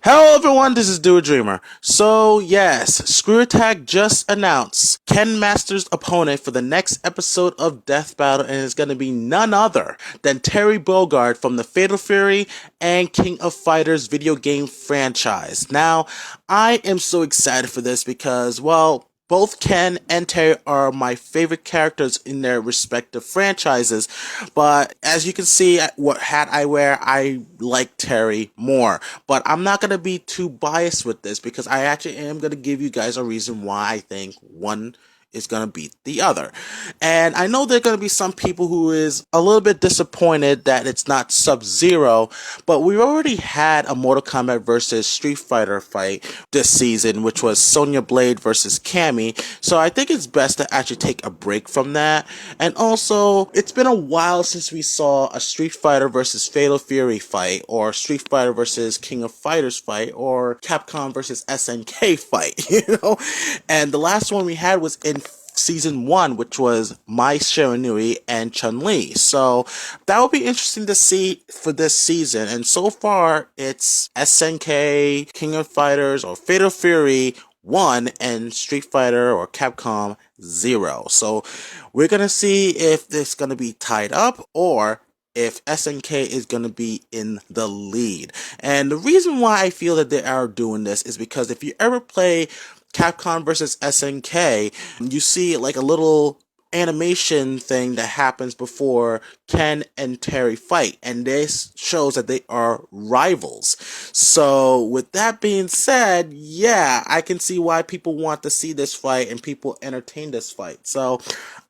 Hello everyone, this is Do a Dreamer. So yes, Screw Attack just announced Ken Master's opponent for the next episode of Death Battle, and it's going to be none other than Terry Bogard from the Fatal Fury and King of Fighters video game franchise. Now, I am so excited for this because, well, both Ken and Terry are my favorite characters in their respective franchises, but as you can see, what hat I wear, I like Terry more. But I'm not going to be too biased with this because I actually am going to give you guys a reason why I think one is going to beat the other. And I know there are going to be some people who is a little bit disappointed that it's not Sub-Zero, but we've already had a Mortal Kombat versus Street Fighter fight this season, which was Sonya Blade versus Cammy. So I think it's best to actually take a break from that. And also, it's been a while since we saw a Street Fighter versus Fatal Fury fight, or Street Fighter versus King of Fighters fight, or Capcom versus SNK fight, And the last one we had was in season 1, which was Mai Shiranui and Chun-Li. So that will be interesting to see for this season. And so far, it's SNK, King of Fighters, or Fatal Fury 1 and Street Fighter or Capcom 0. So we're going to see if this going to be tied up or if SNK is going to be in the lead. And the reason why I feel that they are doing this is because if you ever play Capcom versus SNK, you see like a little animation thing that happens before Ken and Terry fight, and this shows that they are rivals. So with that being said, yeah, I can see why people want to see this fight and people entertain this fight. So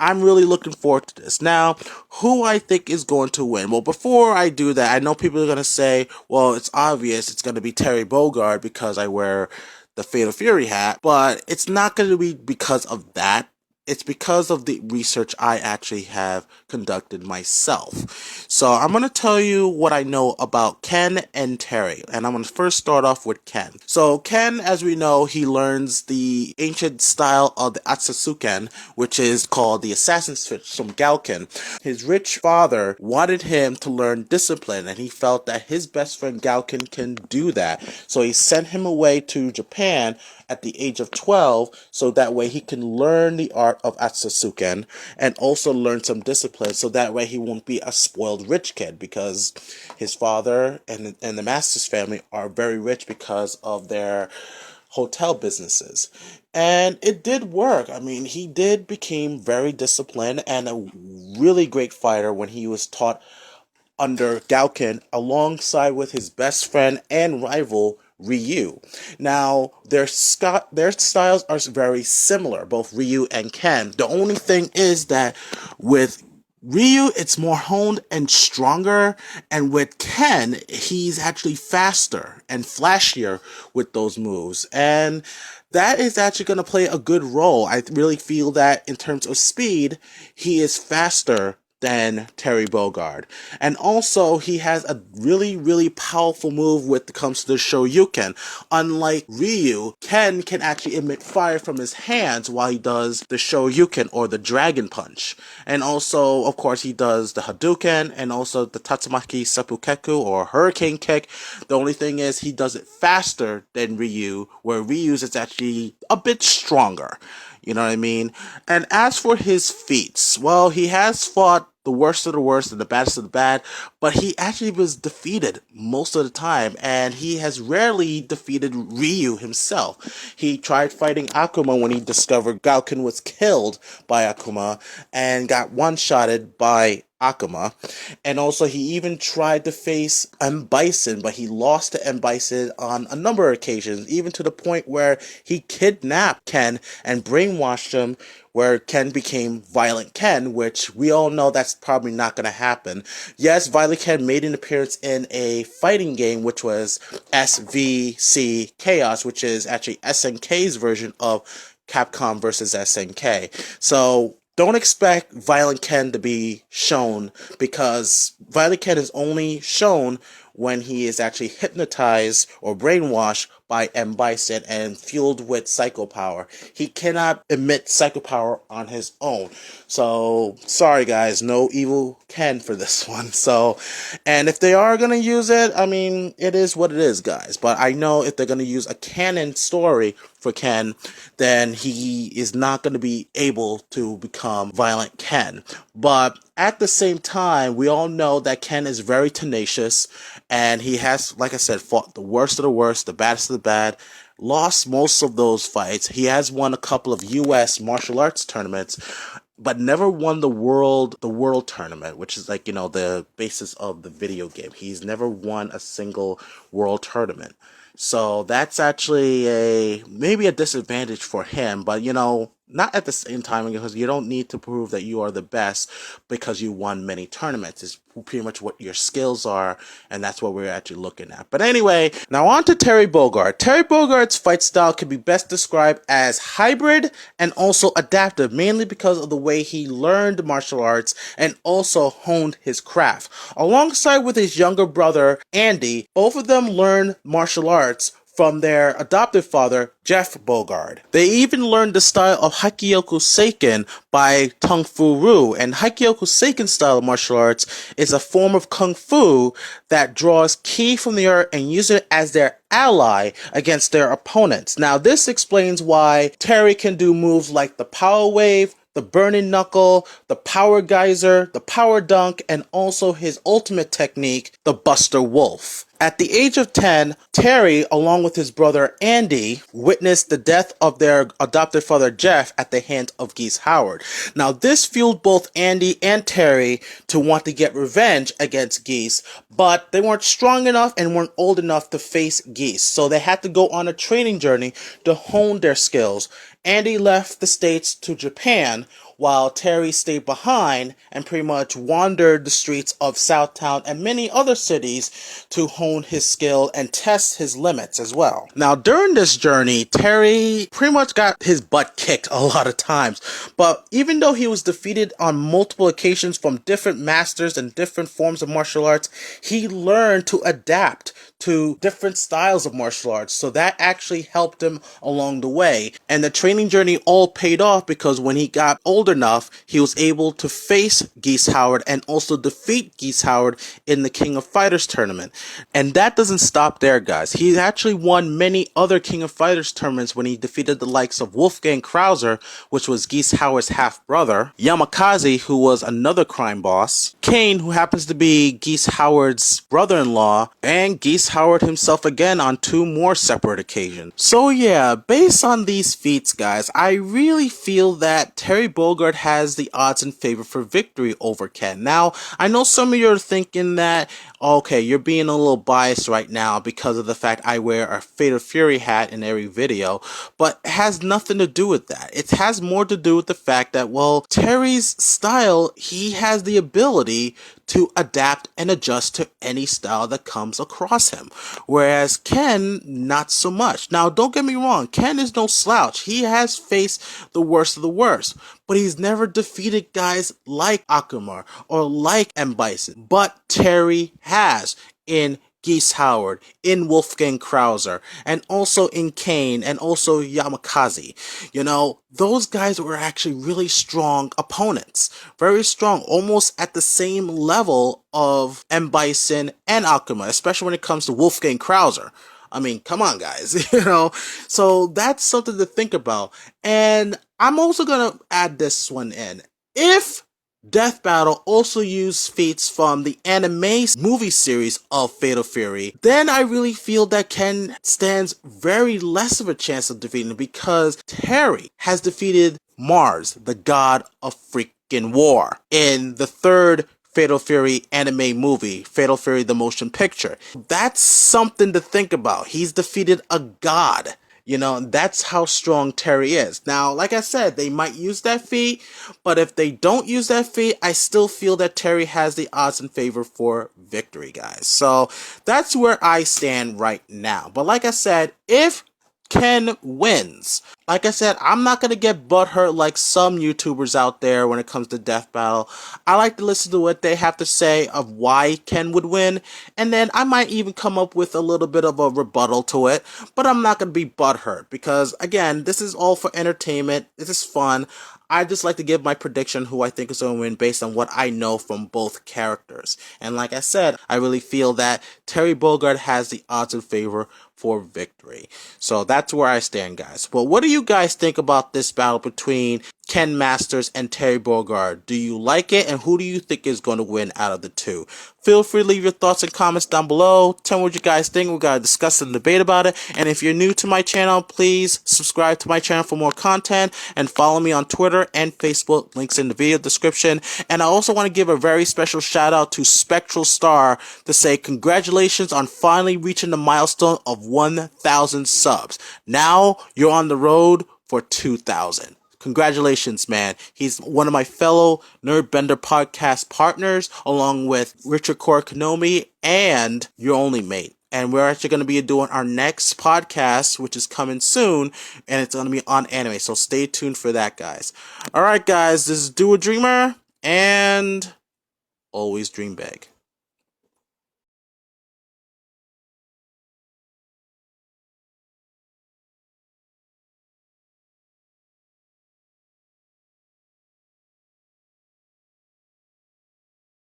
I'm really looking forward to this. Now, who I think is going to win? Well, before I do that, I know people are going to say, well, it's obvious it's going to be Terry Bogard because I wear the Fatal Fury hat, but it's not going to be because of that. It's because of the research I actually have conducted myself. So I'm going to tell you what I know about Ken and Terry. And I'm going to first start off with Ken. So Ken, as we know, he learns the ancient style of the Atsutsuken, which is called the Assassin's Switch from Galkin. His rich father wanted him to learn discipline, and he felt that his best friend Galkin can do that. So he sent him away to Japan at the age of 12, so that way he can learn the art of Atsutsuken and also learn some discipline, so that way he won't be a spoiled rich kid, because his father and the Master's family are very rich because of their hotel businesses. And it did work. I mean, he did become very disciplined and a really great fighter when he was taught under Galkin alongside with his best friend and rival Ryu. Now, their styles are very similar, both Ryu and Ken. The only thing is that with Ryu, it's more honed and stronger, and with Ken, he's actually faster and flashier with those moves. And that is actually going to play a good role. I really feel that in terms of speed, he is faster than Terry Bogard. And also, he has a really, really powerful move when it comes to the Shoryuken. Unlike Ryu, Ken can actually emit fire from his hands while he does the Shoryuken or the Dragon Punch. And also, of course, he does the Hadouken and also the Tatsumaki Seppukeku or Hurricane Kick. The only thing is he does it faster than Ryu, where Ryu's is actually a bit stronger. You know what I mean? And as for his feats, well, he has fought the worst of the worst and the baddest of the bad, but he actually was defeated most of the time, and he has rarely defeated Ryu himself. He tried fighting Akuma when he discovered Galkin was killed by Akuma and got one-shotted by Akuma. And also, he even tried to face M. Bison, but he lost to M. Bison on a number of occasions, even to the point where he kidnapped Ken and brainwashed him, where Ken became Violent Ken, which we all know that's probably not going to happen. Yes, Violent Ken made an appearance in a fighting game, which was SVC Chaos, which is actually SNK's version of Capcom versus SNK. So don't expect Violent Ken to be shown, because Violent Ken is only shown when he is actually hypnotized or brainwashed by M. Bison and fueled with psycho power. He cannot emit psycho power on his own. So, sorry guys, no evil Ken for this one. So, and if they are going to use it, I mean, it is what it is, guys. But I know if they're going to use a canon story for Ken, then he is not going to be able to become Violent Ken. But at the same time, we all know that Ken is very tenacious, and he has, like I said, fought the worst of the worst, the baddest of the bad, lost most of those fights. He has won a couple of U.S. martial arts tournaments, but never won the world tournament, which is like, the basis of the video game. He's never won a single world tournament. So that's actually maybe a disadvantage for him, but not at the same time, because you don't need to prove that you are the best because you won many tournaments. It's pretty much what your skills are, and that's what we're actually looking at. But anyway, now on to Terry Bogard. Terry Bogard's fight style can be best described as hybrid and also adaptive, mainly because of the way he learned martial arts and also honed his craft. Alongside with his younger brother, Andy, both of them learned martial arts from their adoptive father, Jeff Bogard. They even learned the style of Haikyoku Seiken by Tung Fu Ryu, and Haikyoku Seiken style of martial arts is a form of Kung Fu that draws ki from the earth and uses it as their ally against their opponents. Now, this explains why Terry can do moves like the Power Wave, the Burning Knuckle, the Power Geyser, the Power Dunk, and also his ultimate technique, the Buster Wolf. At the age of 10, Terry, along with his brother Andy, witnessed the death of their adopted father Jeff at the hand of Geese Howard. Now, this fueled both Andy and Terry to want to get revenge against Geese, but they weren't strong enough and weren't old enough to face Geese, so they had to go on a training journey to hone their skills. Andy left the States to Japan, while Terry stayed behind and pretty much wandered the streets of Southtown and many other cities to hone his skill and test his limits as well. Now, during this journey, Terry pretty much got his butt kicked a lot of times, but even though he was defeated on multiple occasions from different masters and different forms of martial arts, he learned to adapt to different styles of martial arts, so that actually helped him along the way. And the training journey all paid off, because when he got old enough, he was able to face Geese Howard and also defeat Geese Howard in the King of Fighters tournament. And that doesn't stop there, guys. He actually won many other King of Fighters tournaments when he defeated the likes of Wolfgang Krauser, which was Geese Howard's half-brother, Yamakaze, who was another crime boss, Kane, who happens to be Geese Howard's brother-in-law, and Geese Howard himself again on 2 more separate occasions. So yeah, based on these feats, guys, I really feel that Terry Bogard has the odds in favor for victory over Ken. Now, I know some of you are thinking that, okay, you're being a little biased right now because of the fact I wear a Fatal Fury hat in every video, but it has nothing to do with that. It has more to do with the fact that, well, Terry's style, he has the ability to adapt and adjust to any style that comes across him, whereas Ken, not so much. Now, don't get me wrong, Ken is no slouch. He has faced the worst of the worst, but he's never defeated guys like Akuma or like M. Bison, but Terry has in Geese Howard, in Wolfgang Krauser, and also in Kane, and also Yamakaze. Those guys were actually really strong opponents. Very strong, almost at the same level of M. Bison and Akuma, especially when it comes to Wolfgang Krauser. I mean, come on, guys, So that's something to think about. And I'm also going to add this one in. If Death Battle also used feats from the anime movie series of Fatal Fury, then I really feel that Ken stands very less of a chance of defeating him, because Terry has defeated Mars, the god of freaking war, in the 3rd Fatal Fury anime movie, Fatal Fury the motion picture. That's something to think about. He's defeated a god. That's how strong Terry is. Now, like I said, they might use that feat, but if they don't use that feat, I still feel that Terry has the odds in favor for victory, guys. So that's where I stand right now. But like I said, if Ken wins. Like I said, I'm not going to get butthurt like some YouTubers out there when it comes to Death Battle. I like to listen to what they have to say of why Ken would win, and then I might even come up with a little bit of a rebuttal to it, but I'm not going to be butthurt because, again, this is all for entertainment. This is fun. I just like to give my prediction who I think is going to win based on what I know from both characters. And like I said, I really feel that Terry Bogard has the odds in favor for victory. So that's where I stand, guys. Well, what do you guys think about this battle between Ken Masters and Terry Bogard? Do you like it, and who do you think is going to win out of the two? Feel free to leave your thoughts and comments down below. Tell me what you guys think. We're going to discuss and debate about it. And if you're new to my channel, please subscribe to my channel for more content and follow me on Twitter and Facebook. Links in the video description. And I also want to give a very special shout out to SpectralStar to say congratulations on finally reaching the milestone of 1,000 subs. Now you're on the road for 2,000. Congratulations, man. He's one of my fellow Nerdbender podcast partners, along with Richard Korra Kenobi and your only mate. And we're actually going to be doing our next podcast, which is coming soon, and it's going to be on anime. So stay tuned for that, guys. All right, guys, this is Do a Dreamer, and always dream big.